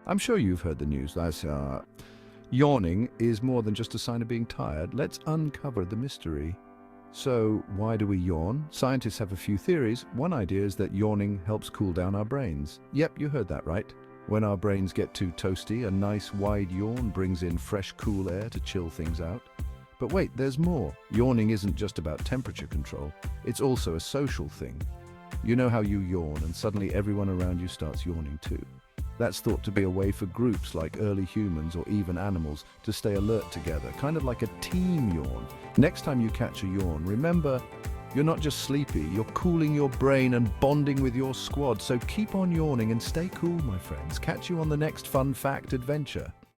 I'm sure you've heard the news. Yawning is more than just a sign of being tired. Let's uncover the mystery. So, why do we yawn? Scientists have a few theories. One idea is that yawning helps cool down our brains. Yep, you heard that right. When our brains get too toasty, a nice wide yawn brings in fresh, cool air to chill things out. But wait, there's more. Yawning isn't just about temperature control. It's also a social thing. You know how you yawn and suddenly everyone around you starts yawning too. That's thought to be a way for groups like early humans or even animals to stay alert together, kind of like a team yawn. Next time you catch a yawn, remember, you're not just sleepy, you're cooling your brain and bonding with your squad. So keep on yawning and stay cool, my friends. Catch you on the next fun fact adventure.